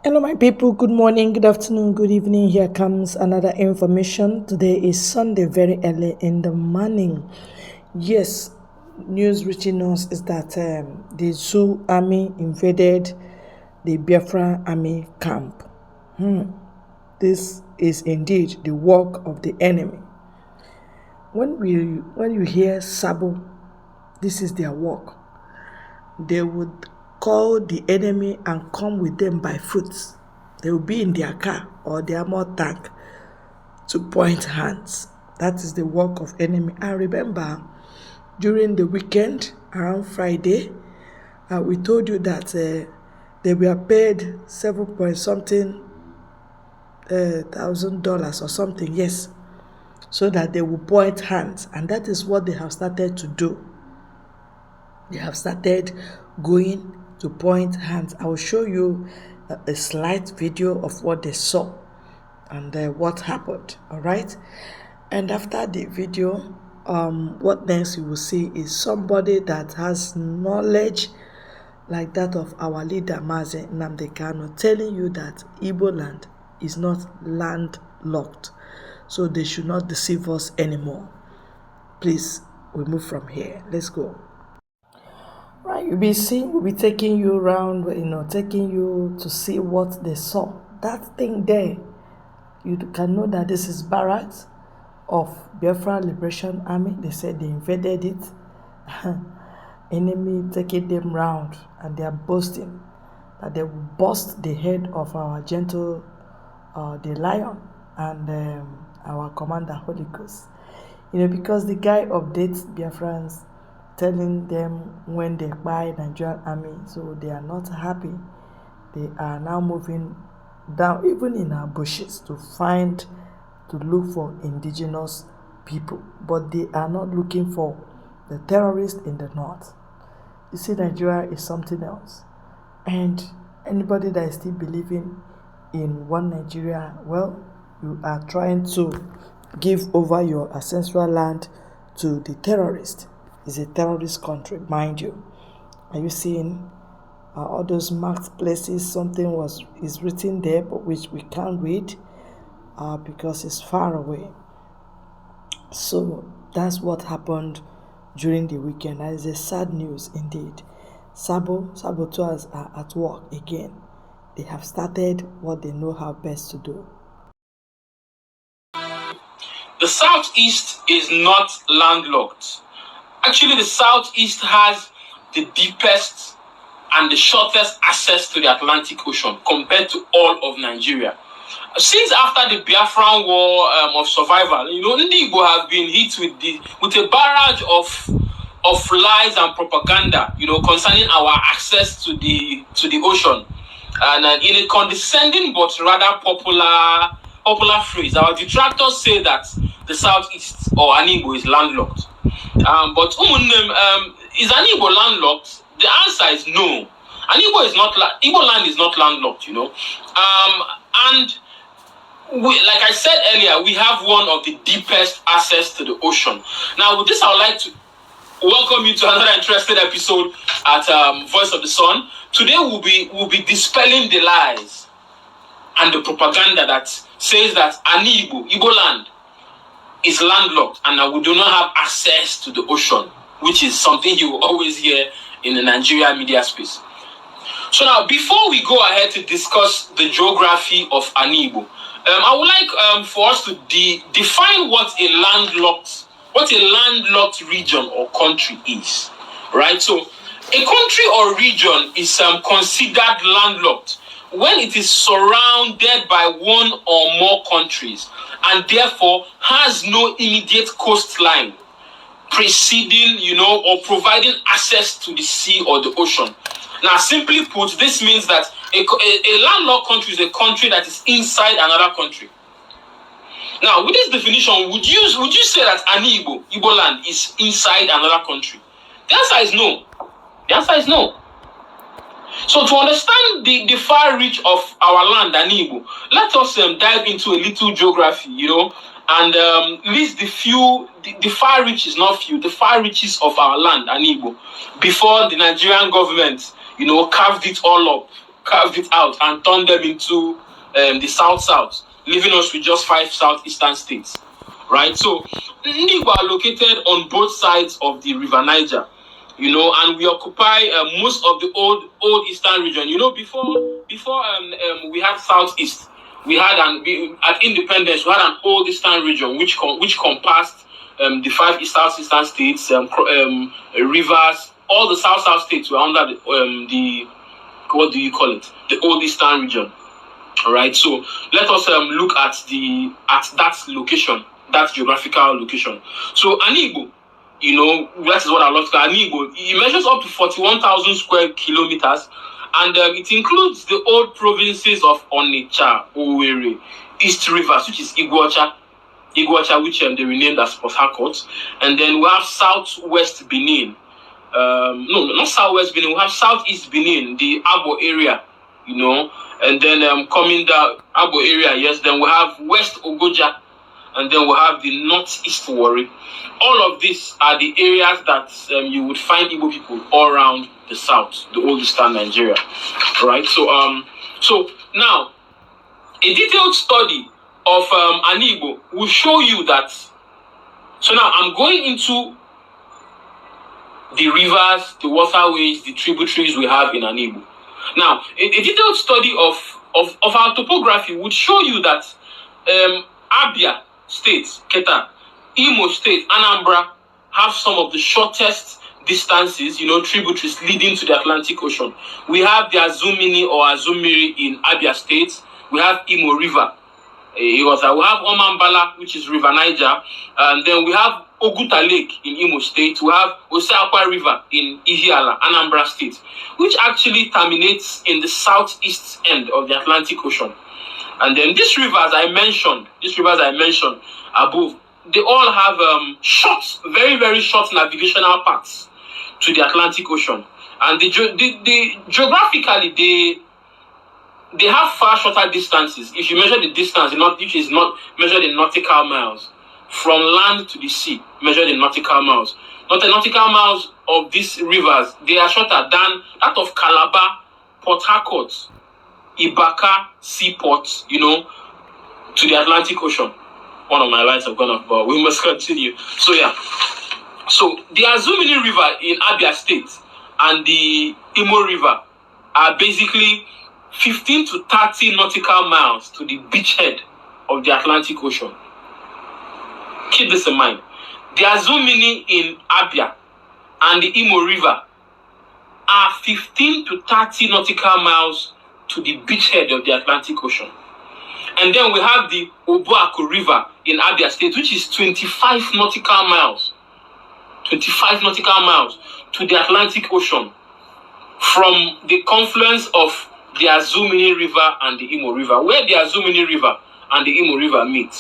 Hello, my people. Good morning, good afternoon, good evening. Here comes another information. Today is Sunday, very early in the morning. Yes, news reaching us is that the Zoo army invaded the Biafra army camp. This is indeed the work of the enemy. When you hear Sabo, this is their work. They would call the enemy and come with them by foot. They will be in their car or their armor tank to point hands. That is the work of enemy. I remember during the weekend, around Friday, we told you that they were paid 7 point something $1,000 or something, yes, so that they will point hands, and that is what they have started to do. They have started going to point hands. I will show you a slight video of what they saw and what happened. All right, and after the video, what next you will see is somebody that has knowledge like that of our leader Mazi Nnamdi Kanu telling you that Igbo land is not landlocked, so they should not deceive us anymore. Please, we move from here. Let's go. Right, we'll be taking you around, taking you to see what they saw. That thing there, you can know that this is barracks of Biafra Liberation Army. They said they invaded it. Enemy taking them round, and they are boasting that they will bust the head of our gentle, the lion, and our commander Holy Ghost. Because the guy updates Biafrans, telling them when they buy Nigerian army, so they are not happy. They are now moving down, even in our bushes, to look for indigenous people, but they are not looking for the terrorists in the north. You see, Nigeria is something else, and anybody that is still believing in one Nigeria, well, you are trying to give over your ancestral land to the terrorists. It's a terrorist country, mind you. Are you seeing all those marked places? Something is written there, but which we can't read because it's far away. So that's what happened during the weekend. That is a sad news indeed. Saboteurs are at work again. They have started what they know how best to do. The Southeast is not landlocked. Actually, the Southeast has the deepest and the shortest access to the Atlantic Ocean compared to all of Nigeria. Since after the Biafran War of survival, Ndi Igbo have been hit with a barrage of lies and propaganda, concerning our access to the ocean, and in a condescending but rather popular phrase, our detractors say that the Southeast or Anigbo is landlocked. But is Anigbo landlocked? The answer is no. Igbo land is not landlocked, and like I said earlier, we have one of the deepest access to the ocean. Now, with this, I would like to welcome you to another interesting episode at Voice of the Sun. Today, we'll be dispelling the lies and the propaganda that says that Igbo land, is landlocked and that we do not have access to the ocean, which is something you will always hear in the Nigeria media space. So now, before we go ahead to discuss the geography of Anigbo, I would like for us to define what a landlocked region or country is, right? So a country or region is considered landlocked when it is surrounded by one or more countries and therefore has no immediate coastline preceding, or providing access to the sea or the ocean. Now, simply put, this means that a landlocked country is a country that is inside another country. Now, with this definition, would you say that Igbo land is inside another country? The answer is no. The answer is no. So to understand the far reach of our land, Anigbo, let us dive into a little geography, and list the far reaches, not few, the far reaches of our land, Anigbo, before the Nigerian government, carved it all up carved it out and turned them into the South-South, leaving us with just 5 southeastern states, right? So Igbo are located on both sides of the River Niger, and we occupy most of the old eastern region. Before we had southeast, at independence we had an old eastern region which compassed the 5 southeastern states, rivers. All the south states were under the what do you call it? The old eastern region. All right. So let us look at that location, that geographical location. So Anigbo, that is what I love to call Anigbo. It measures up to 41,000 square kilometers, and it includes the old provinces of Onitsha, Owerri, East Rivers, which is Iguacha, which they renamed as Port Harcourt, and then we have Southwest Benin. No, not Southwest Benin. We have Southeast Benin, the Abo area, and then coming down Abo area. Yes, then we have West Ogoja, and then we have the Northeast Warri. All of these are the areas that you would find Igbo people all around the south, the old eastern Nigeria, right? So now a detailed study of Anigbo will show you that. So now I'm going into the rivers, the waterways, the tributaries we have in Anigbo. Now, a detailed study of our topography would show you that Abia State, Keta, Imo State, Anambra have some of the shortest distances, tributaries leading to the Atlantic Ocean. We have the Azumini or Azumiri in Abia State. We have Imo River. We have Omambala, which is River Niger, and then we have Oguta Lake in Imo State. We have Oseakwa River in Ihiala, Anambra State, which actually terminates in the southeast end of the Atlantic Ocean. And then these rivers I mentioned above, they all have very, very short navigational paths to the Atlantic Ocean. And geographically, they have far shorter distances. If you measure the distance, which is not measured in nautical miles, from land to the sea, measured in nautical miles. Not the nautical miles of these rivers, they are shorter than that of Calabar, Port Harcourt, Ibaka Seaport, to the Atlantic Ocean. One of my lights have gone off, but we must continue. So the Azumini River in Abia State and the Imo River are basically 15 to 30 nautical miles to the beachhead of the Atlantic Ocean. Keep this in mind. The Azumini in Abia and the Imo River are 15 to 30 nautical miles to the beachhead of the Atlantic Ocean. And then we have the Obuaku River in Abia State, which is 25 nautical miles. 25 nautical miles to the Atlantic Ocean from the confluence of the Azumini River and the Imo River. Where the Azumini River and the Imo River meet,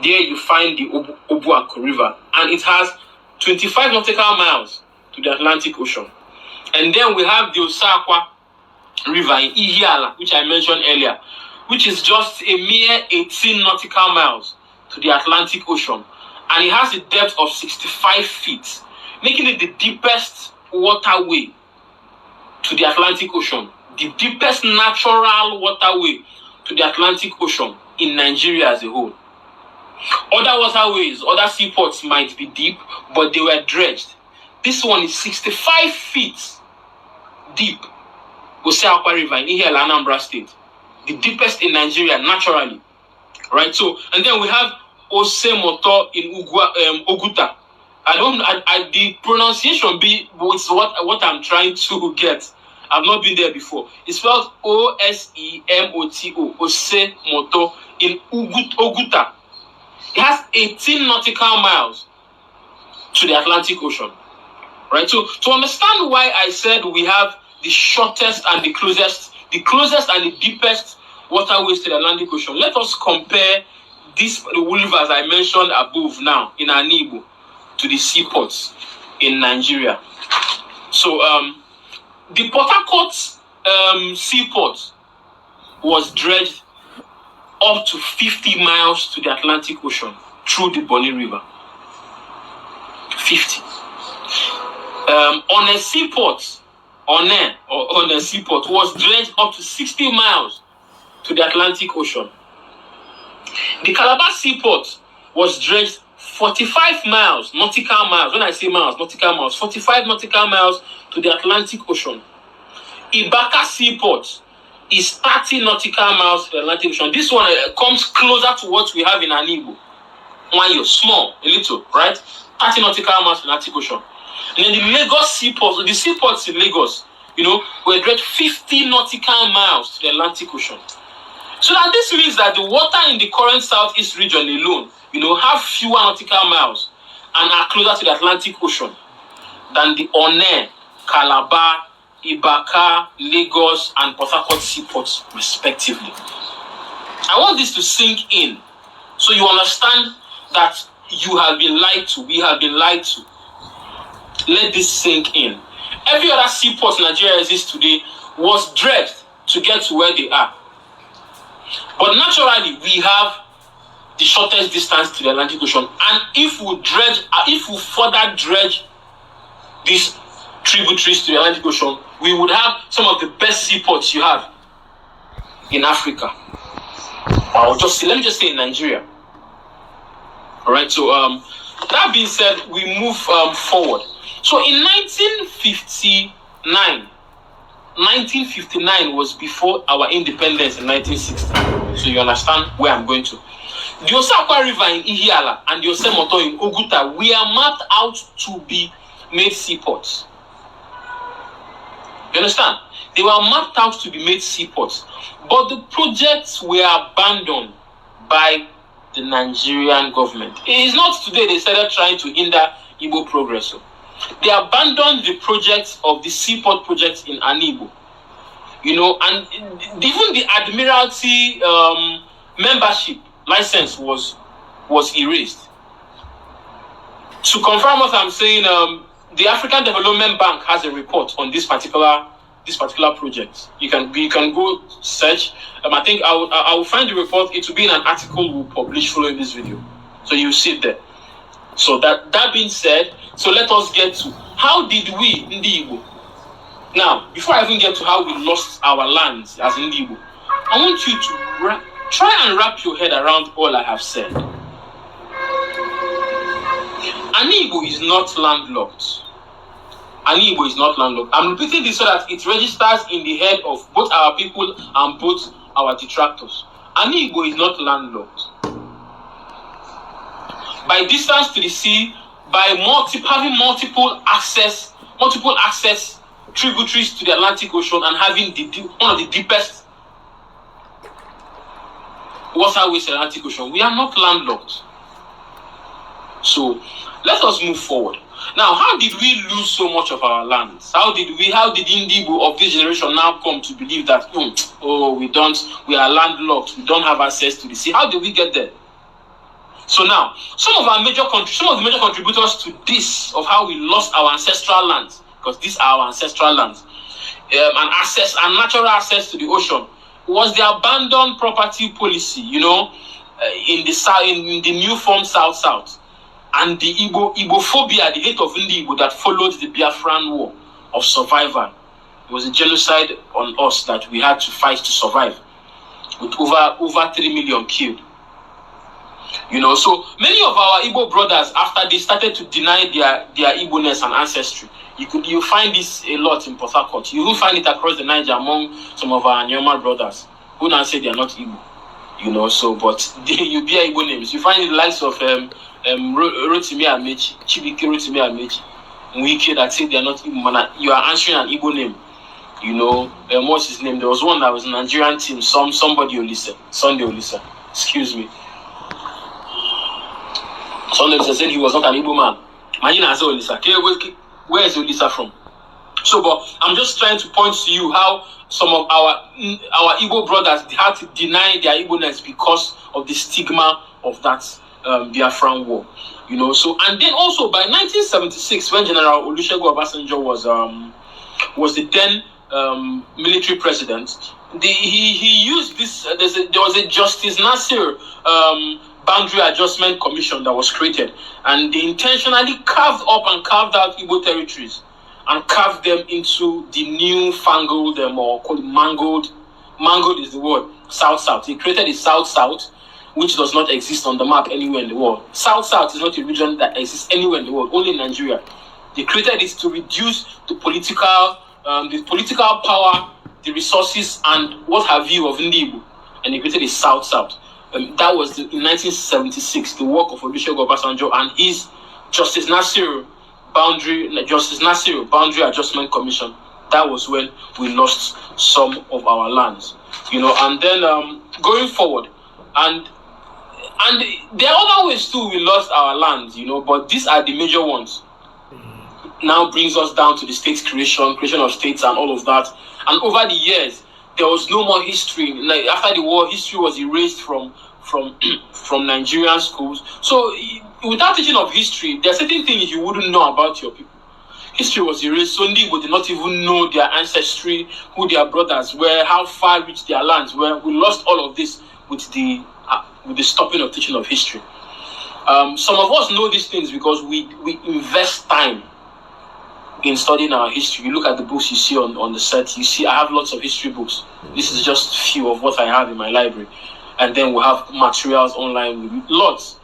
there you find the Obuaku River, and it has 25 nautical miles to the Atlantic Ocean. And then we have the Oseakwa River in Ihiala, which I mentioned earlier, which is just a mere 18 nautical miles to the Atlantic Ocean. And it has a depth of 65 feet, making it the deepest waterway to the Atlantic Ocean, the deepest natural waterway to the Atlantic Ocean in Nigeria as a whole. Other waterways, other seaports might be deep, but they were dredged. This one is 65 feet deep. Oseakwa River in Ihiala, Anambra State, the deepest in Nigeria naturally, right? So, and then we have Osemoto in Oguta. The pronunciation is what I'm trying to get. I've not been there before. It's spelled Osemoto, Osemoto in Oguta. It has 18 nautical miles to the Atlantic Ocean, right? So to understand why I said we have the shortest and the closest and the deepest waterways to the Atlantic Ocean, let us compare the rivers I mentioned above now in Anigbo to the seaports in Nigeria. So the Port Harcourt seaport was dredged up to 50 miles to the Atlantic Ocean through the Bonny River. 50. On a seaport on the seaport was dredged up to 60 miles to the Atlantic Ocean. The Calabar seaport was dredged 45 miles, nautical miles. When I say miles, nautical miles, 45 nautical miles to the Atlantic Ocean. Ibaka seaport is 30 nautical miles to the Atlantic Ocean. This one comes closer to what we have in Anibo. One year, small, a little, right? 30 nautical miles to the Atlantic Ocean. And then the Lagos seaport, the seaports in Lagos, were dredged 50 nautical miles to the Atlantic Ocean. So now this means that the water in the current southeast region alone, have fewer nautical miles and are closer to the Atlantic Ocean than the One, Calabar, Ibaka, Lagos, and Port Harcourt seaports, respectively. I want this to sink in so you understand that you have been lied to, we have been lied to. Let this sink in. Every other seaport in Nigeria exists today was dredged to get to where they are. But naturally, we have the shortest distance to the Atlantic Ocean. And if we further dredge these tributaries to the Atlantic Ocean, we would have some of the best seaports you have in Africa. Let me just say in Nigeria. All right. So that being said, we move forward. So in 1959 was before our independence in 1960. So you understand where I'm going to. The Osakwa River in Ihiala and the Osemoto in Oguta were mapped out to be made seaports. You understand? They were mapped out to be made seaports. But the projects were abandoned by the Nigerian government. It is not today they started trying to hinder Igbo progress. They abandoned the projects of the seaport projects in Anibo. And even the Admiralty membership license was erased. To confirm what I'm saying, the African Development Bank has a report on this particular project. You can go search. I think I will find the report. It will be in an article we'll publish following this video, so you'll see it there. So that being said, so let us get to how did we Igbo. Now, before I even get to how we lost our lands as Igbo, I want you to try and wrap your head around all I have said. Igbo is not landlocked. Igbo is not landlocked. I'm repeating this so that it registers in the head of both our people and both our detractors. Igbo is not landlocked. By distance to the sea, by having multiple access tributaries to the Atlantic Ocean and having one of the deepest waterways in the Atlantic Ocean, we are not landlocked. So let us move forward. Now, how did we lose so much of our lands? How did Indigo of this generation now come to believe that we are landlocked, we don't have access to the sea? How did we get there? So now, some of the major contributors to this of how we lost our ancestral lands, because these are our ancestral lands, and natural access to the ocean, was the abandoned property policy, in the new form South, and the Igbophobia, the hate of Igbo that followed the Biafran war of survival. It was a genocide on us that we had to fight to survive, with over 3 million killed. So many of our Igbo brothers, after they started to deny their Igbo-ness and ancestry, you find this a lot in Port Harcourt. You will find it across the Niger among some of our Nyoma brothers who now say they are not Igbo. But you bear Igbo names. You find the likes of Rotimi Amechi, Chibike Rotimi Amechi, Wike that say they are not Igbo. You are answering an Igbo name. What's his name? There was one that was a Nigerian team, somebody Olisa, Sunday Olisa. Excuse me. Sunday Olisa said he was not an Igbo man. Imagine as Olisa. Where is Olisa from? So, but I'm just trying to point to you how some of our Igbo brothers had to deny their Igbo-ness because of the stigma of that Biafran war. So, and then also by 1976, when General Olusegun Obasanjo was the then military president, he used this. There was a Justice Nasir Boundary Adjustment Commission that was created, and they intentionally carved out Igbo territories and carved them into the newfangled or called mangled is the word, South-South. They created the South-South, which does not exist on the map anywhere in the world. South-South is not a region that exists anywhere in the world, only in Nigeria. They created it to reduce the political power, the resources, and what have you of Ndibo. And they created a South-South. That was in 1976, the work of Olusegun Obasanjo and his Justice Nasiru Boundary Adjustment Commission. That was when we lost some of our lands, and then going forward, and there are other ways too we lost our lands, but these are the major ones. Now brings us down to the state creation of states and all of that. And over the years, there was no more history. Like after the war, history was erased from Nigerian schools. So without teaching of history, there are certain things you wouldn't know about your people. History was erased. So Ndibo did not even know their ancestry, who their brothers were, how far reached their lands were. We lost all of this with the stopping of teaching of history. Some of us know these things because we invest time in studying our history. You look at the books you see on the set, you see I have lots of history books. This is just few of what I have in my library. And then we have materials online with lots.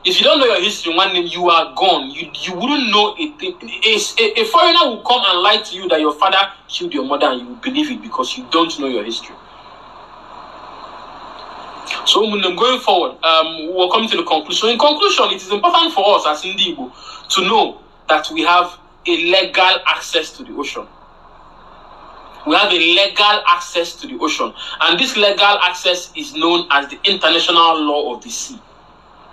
If you don't know your history, one name, you are gone. You wouldn't know a thing. A foreigner will come and lie to you that your father killed your mother, and you will believe it because you don't know your history. So going forward, we're coming to the conclusion. In conclusion, it is important for us as Ndibo to know that we have a legal access to the ocean. We have a legal access to the ocean. And this legal access is known as the international law of the sea.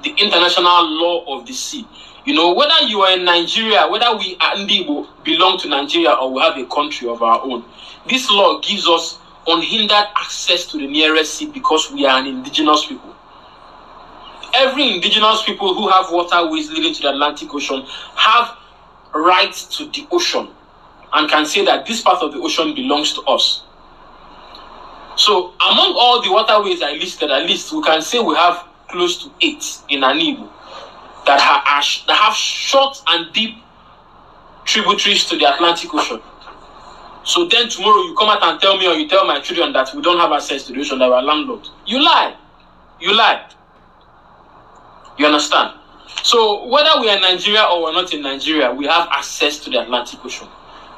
The international law of the sea. Whether you are in Nigeria, whether we at Ndibo belong to Nigeria or we have a country of our own, this law gives us unhindered access to the nearest sea because we are an indigenous people. Every indigenous people who have waterways leading to the Atlantic Ocean have rights to the ocean and can say that this part of the ocean belongs to us. So among all the waterways I listed, at least we can say we have close to 8 in Ndibo that have short and deep tributaries to the Atlantic Ocean. So then tomorrow you come out and tell me, or you tell my children that we don't have access to the ocean, that we are landlocked. You lie. You understand? So whether we are in Nigeria or we're not in Nigeria, we have access to the Atlantic Ocean.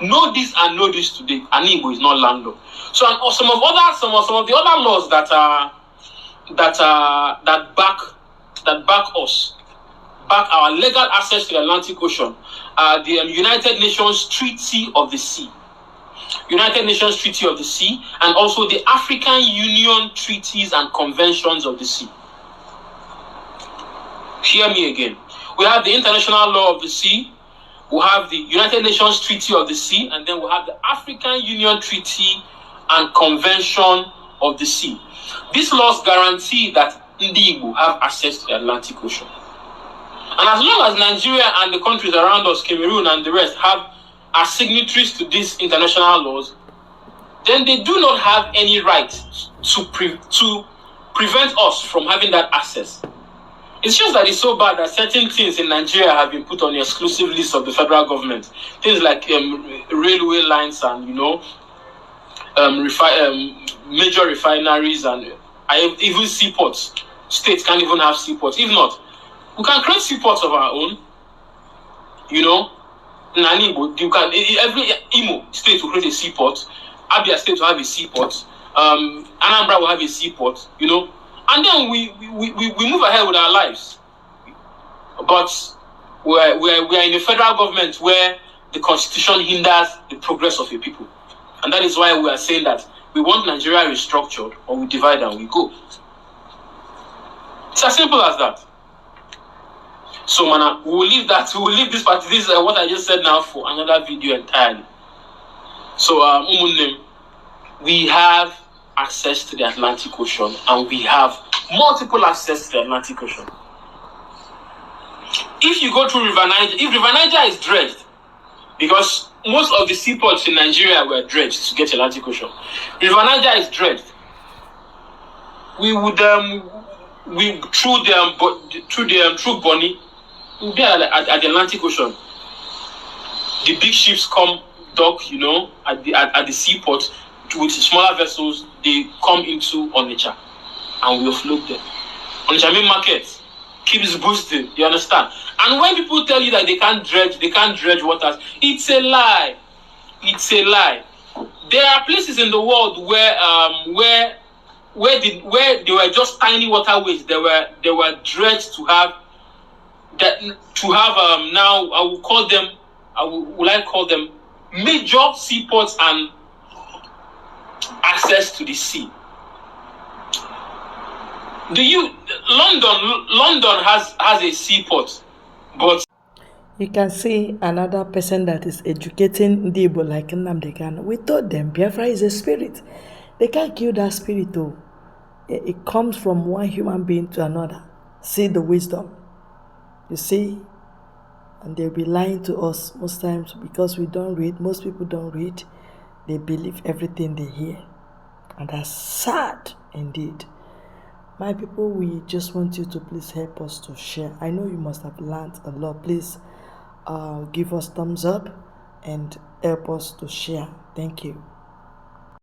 Know this and know this today. Ndibo is not landlocked. So and some of the other laws that back our legal access to the Atlantic Ocean are the United Nations Treaty of the Sea. United Nations Treaty of the Sea, and also the African Union Treaties and Conventions of the Sea. Hear me again. We have the International Law of the Sea, we have the United Nations Treaty of the Sea, and then we have the African Union Treaty and Convention of the Sea. These laws guarantee that Ndibo have access to the Atlantic Ocean. And as long as Nigeria and the countries around us, Cameroon and the rest, are signatories to these international laws, then they do not have any right to prevent us from having that access. It's just that it's so bad that certain things in Nigeria have been put on the exclusive list of the federal government. Things like railway lines and, major refineries and even seaports. States can't even have seaports. If not, we can create seaports of our own. In Ndibo, every Imo state will create a seaport. Abia state will have a seaport. Anambra will have a seaport. And then we move ahead with our lives. But we are in a federal government where the constitution hinders the progress of a people. And that is why we are saying that we want Nigeria restructured, or we divide and we go. It's as simple as that. So, Mana, we will leave this part. This is what I just said now for another video entirely. So, we have access to the Atlantic Ocean, and we have multiple access to the Atlantic Ocean. If you go through River Niger, if River Niger is dredged, because most of the seaports in Nigeria were dredged to get to the Atlantic Ocean. River Niger is dredged. We would through Bonny, we'll be at the Atlantic Ocean. The big ships come dock, at the seaport with smaller vessels. They come into Onitsha, and we offload them. Onitsha main market keeps boosting. You understand? And when people tell you that they can't dredge waters, it's a lie. It's a lie. There are places in the world where they were just tiny waterways. They were dredged to have now I will call them major seaports and access to the sea. London has a seaport, but you can see another person that is educating Igbo like Nnamdi Kanu. We told them Biafra is a spirit. They can't kill that spirit though. It comes from one human being to another. See the wisdom. You see? And they'll be lying to us most times because we don't read. Most people don't read. They believe everything they hear. And that's sad indeed. My people, we just want you to please help us to share. I know you must have learned a lot. Please give us thumbs up and help us to share. Thank you.